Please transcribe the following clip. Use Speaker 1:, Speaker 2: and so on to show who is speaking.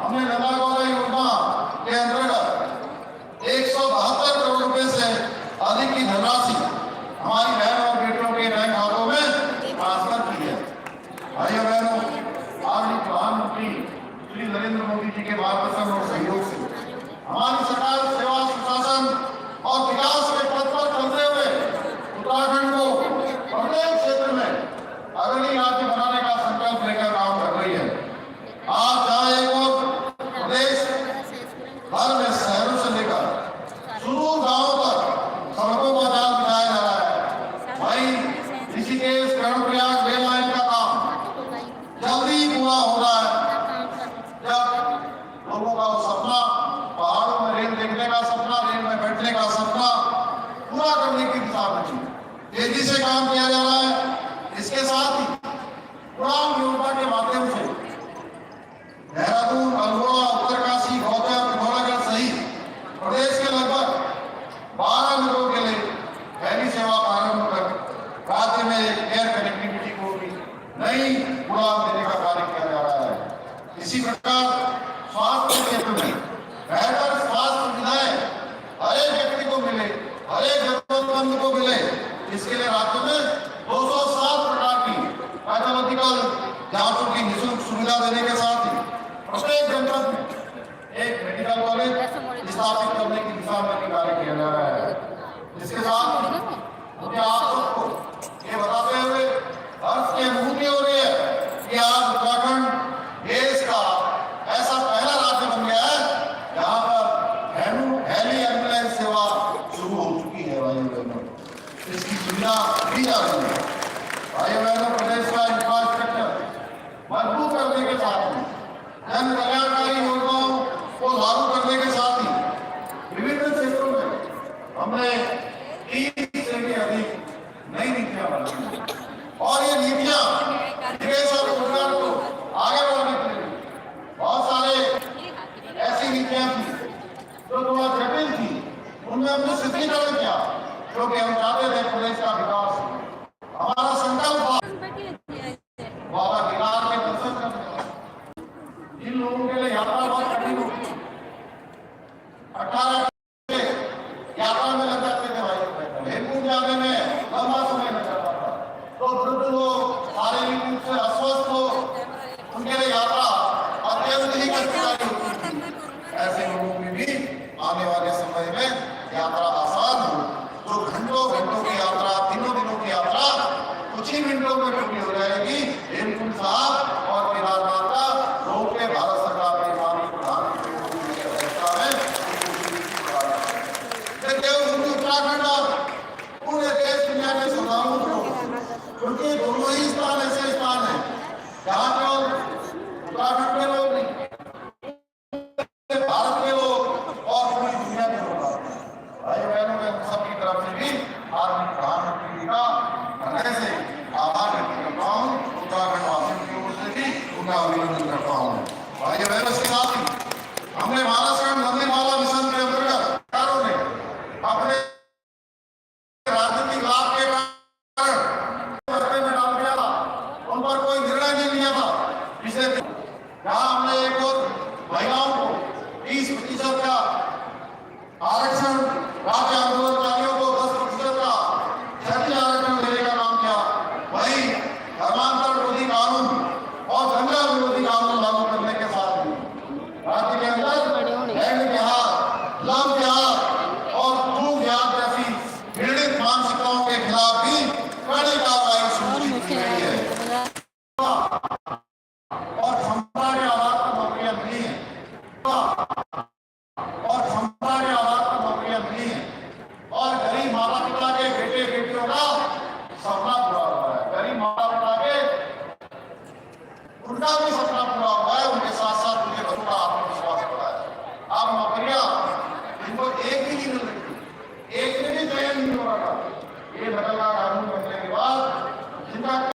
Speaker 1: हमने नला गौरा योजना के अंतर्गत 172 करोड़ रुपए से अधिक की धनराशि हमारी बहनों और बेटियों के बैंक खातों में ट्रांसफर की है। भाइयों बहनों, आदरणीय प्रधानमंत्री श्री नरेंद्र मोदी जी के मार्गदर्शन और सहयोग से हमारी सरकार सेवा, सुशासन और विकास के पथ पर चलते हुए उत्तराखंड को प्रत्येक क्षेत्र में अग्रणी राज्य बनाने का संकल्प लेकर काम कर रही है। आज जहाँ एक और प्रदेश भर में शहरों से लेकर सुदूर गांवों पर सड़कों का जाल बिछाया जा रहा है, वहीं ऋषिकेश कर्णप्रयाग रेल लाइन का काम जल्दी पूरा हो रहा है। जब लोगों का वो सपना, पहाड़ों में रेल देखने का सपना, रेल में बैठने का सपना पूरा करने की दिशा में तेजी से काम किया जा रहा है। इसके साथ ही उड़ान योजना के माध्यम से देहरादून, अल्मोड़ा, उत्तरकाशी, गौतम, पिथौरागढ़ सहित प्रदेश के लगभग 12 नगरों के लिए पहली सेवा प्रारंभ कर राज्य में एयर कनेक्टिविटी को भी नई उड़ान देने का कार्य किया जा रहा है। इसी प्रकार स्वास्थ्य क्षेत्र में बेहतर स्वास्थ्य सुविधाएं हर एक व्यक्ति को मिले, हर एक जरूरतमंद को मिले, इसके लिए राज्य में 207 प्रकार की पैथोलॉजिकल जांचों की निःशुल्क सुविधा देने के साथ ही प्रत्येक जनपद में एक मेडिकल कॉलेज स्थापित करने की दिशा में कार्य किया जा रहा है। इसके साथ मुझे आप सबको ये बताते हुए हर्ष की अनुभूति हो रही है कि आज उत्तराखंड देश का ऐसा पहला राज्य बन गया है जहाँ पर हेली एम्बुलेंस सेवा शुरू हो चुकी है। भाइयों बहनों, इसकी सुविधा दी जा रही है। भाइयों बहनों, प्रदेश का इंफ्रास्ट्रक्चर मजबूत करने के साथ ही जन कल्याणकारी योजनाओं को लागू करने के साथ ही विभिन्न क्षेत्रों में हमने 30 से भी अधिक नई नीतियां बनाई और ये नीतियां निवेश और रोजगार को आगे बढ़ाने के लिए बहुत सारे ऐसी नीतियां थी जो थोड़ा जटिल थी, उनमें हमने शिथिलीकरण किया क्योंकि हम चाहते थे प्रदेश का विकास। हमारा संकल्प बाबा केदार के दर्शन करने, जिन लोगों के लिए यात्रा बहुत कठिन होती, 18 यात्रा में लग जाते थे भाई, हेमकुंड जाने में लंबा समय लग जाता था, तो वृद्ध लोग शारीरिक रूप से अस्वस्थ हो, उनके लिए यात्रा अत्यंत ही कष्टकारी होती थी। ऐसे लोगों में भी आने वाले समय में यात्रा आसान हो, तो घंटों घंटों की यात्रा, दिनों दिनों की यात्रा कुछ ही मिनटों में पूरी हो जाएगी। हेमकुंड साहब और केदारनाथ का रोपवे भारत सरकार ने माननीय प्रधानमंत्री मोदी की अध्यक्षता में उत्तराखंड और पूरे देश दुनिया के श्रद्धालुओं को, क्योंकि दोनों ही स्थान ऐसे स्थान है जहाँ पर उत्तराखंड के लोग नहीं, भारत के लोग और पूरी दुनिया के लोग आते हैं। भाई बहनों, मैं सबकी तरफ से भी आदरणीय प्रधानमंत्री जी का हृदय से आभार व्यक्त करता हूँ, उत्तराखंड वासियों की ओर से भी उनका अभिनंदन करता हूँ। भाई बहनों, इसके साथ ही हमने महाराष्ट्र वंदे माला मिशन के अंतर्गत सरकारों ने अपने राजनीतिक लाभ के कारण रस्ते में डाल दिया था, उन पर कोई निर्णय नहीं लिया था। पिछले जहाँ हमने एक और महिलाओं को 30% का आरक्षण, राज्य आंदोलनकारियों को 10% का क्षति आरक्षण देने का काम किया, वही धर्मांतरण विरोधी कानून और दंगा विरोधी कानून लागू करने के साथ ही राज्य के अंदर लैंड जिहाद, लव जिहाद और भू जिहाद जैसी पीड़ित मानसिकताओं के खिलाफ भी कड़ी कार्रवाई सुनिश्चित की गई है और क्षमता के आधार पर नौकरियां मिली है और क्षमता के आधार पर नौकरियां मिली है और गरीब माता पिता के बेटे बेटियों का सपना पूरा हुआ है। गरीब माता पिता के उनका भी